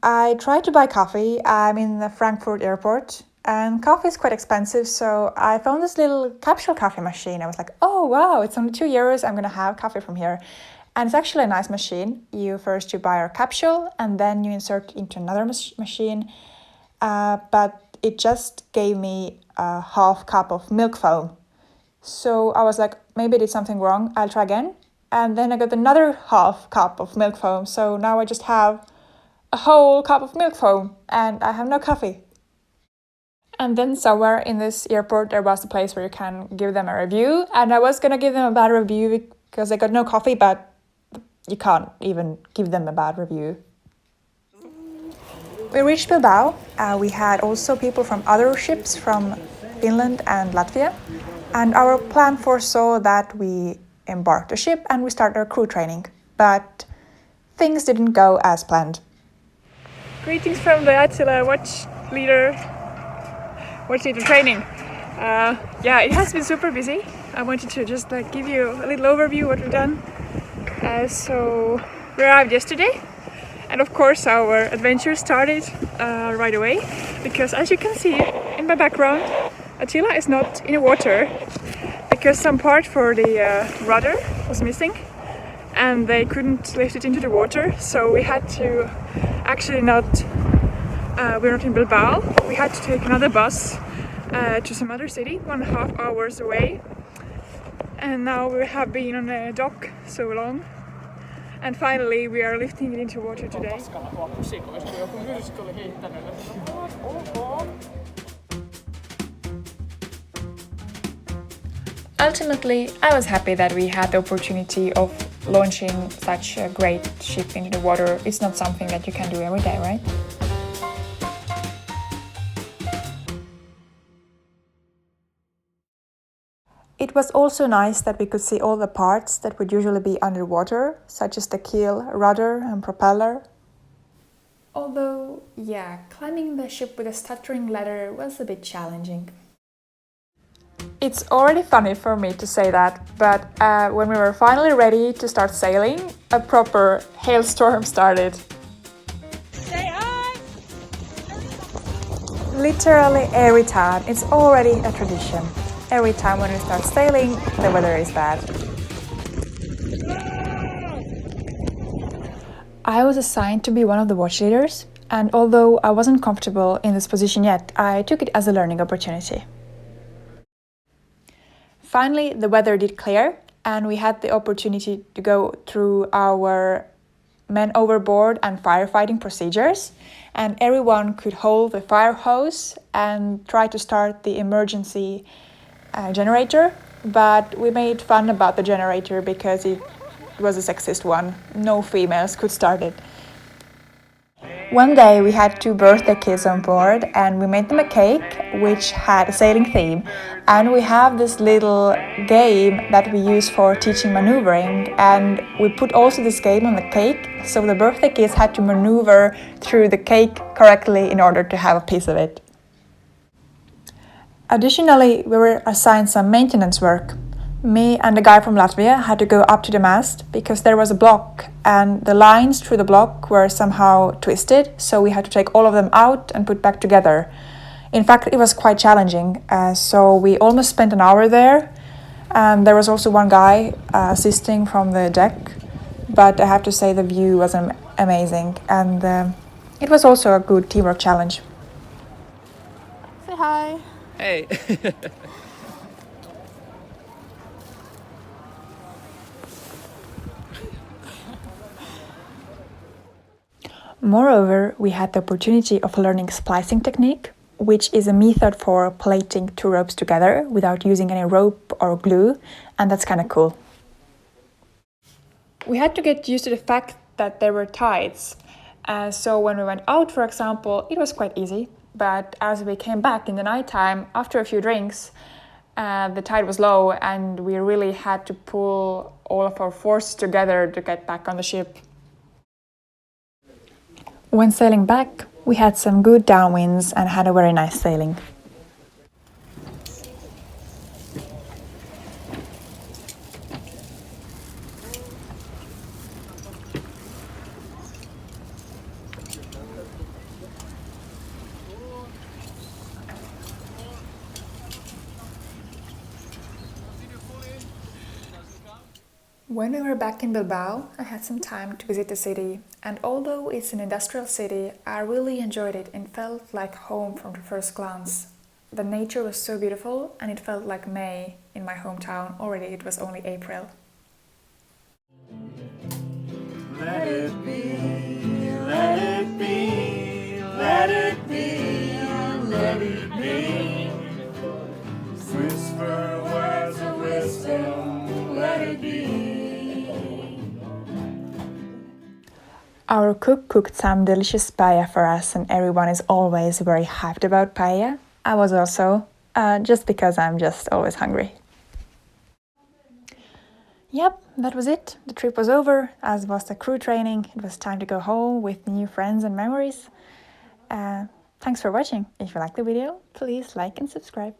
I tried to buy coffee. I'm in the Frankfurt airport and coffee is quite expensive, so I found this little capsule coffee machine. I was like, oh wow, it's only €2. I'm gonna have coffee from here. And it's actually a nice machine. You buy a capsule and then you insert it into another machine. But it just gave me a half cup of milk foam. So I was like, maybe I did something wrong. I'll try again. And then I got another half cup of milk foam. So now I just have a whole cup of milk foam and I have no coffee. And then somewhere in this airport, there was a place where you can give them a review. And I was going to give them a bad review because I got no coffee, but you can't even give them a bad review. We reached Bilbao. We had also people from other ships from Finland and Latvia. And our plan foresaw that we embarked the ship and we started our crew training. But things didn't go as planned. Greetings from the Atyla watch leader training. It has been super busy. I wanted to just give you a little overview what we've done. So we arrived yesterday, and of course our adventure started right away, because as you can see in my background, Atyla is not in the water because some part for the rudder was missing and they couldn't lift it into the water, so we had to we're not in Bilbao. We had to take another bus to some other city, 1.5 hours away. And now we have been on a dock so long. And finally we are lifting it into water today. Ultimately, I was happy that we had the opportunity of launching such a great ship into the water. It's not something that you can do every day, right? It was also nice that we could see all the parts that would usually be underwater, such as the keel, rudder and propeller. Although, climbing the ship with a stuttering ladder was a bit challenging. It's already funny for me to say that, but when we were finally ready to start sailing, a proper hailstorm started. Say hi! Literally every time, it's already a tradition. Every time when we start sailing, the weather is bad. I was assigned to be one of the watch leaders, and although I wasn't comfortable in this position yet, I took it as a learning opportunity. Finally, the weather did clear, and we had the opportunity to go through our men overboard and firefighting procedures, and everyone could hold the fire hose and try to start the emergency generator, but we made fun about the generator because it was a sexist one. No females could start it. One day we had 2 birthday kids on board and we made them a cake which had a sailing theme, and we have this little game that we use for teaching maneuvering, and we put also this game on the cake, so the birthday kids had to maneuver through the cake correctly in order to have a piece of it. Additionally, we were assigned some maintenance work. Me and the guy from Latvia had to go up to the mast because there was a block and the lines through the block were somehow twisted, so we had to take all of them out and put back together. In fact, it was quite challenging, so we almost spent an hour there. There was also one guy assisting from the deck, but I have to say the view was amazing, and it was also a good teamwork challenge. Say hi! Hey! Moreover, we had the opportunity of learning splicing technique, which is a method for plating 2 ropes together without using any rope or glue, and that's kind of cool. We had to get used to the fact that there were tides, so when we went out, for example, it was quite easy, but as we came back in the nighttime, after a few drinks, the tide was low and we really had to pull all of our forces together to get back on the ship. When sailing back, we had some good downwinds and had a very nice sailing. When we were back in Bilbao, I had some time to visit the city, and although it's an industrial city, I really enjoyed it and felt like home from the first glance. The nature was so beautiful, and it felt like May in my hometown. Already it was only April. Let it be, let it be, let it be, let it be. Whisper words of wisdom, let it be. Our cook cooked some delicious paella for us, and everyone is always very hyped about paella. I was also, just because I'm just always hungry. Yep, that was it. The trip was over, as was the crew training. It was time to go home with new friends and memories. Thanks for watching. If you liked the video, please like and subscribe.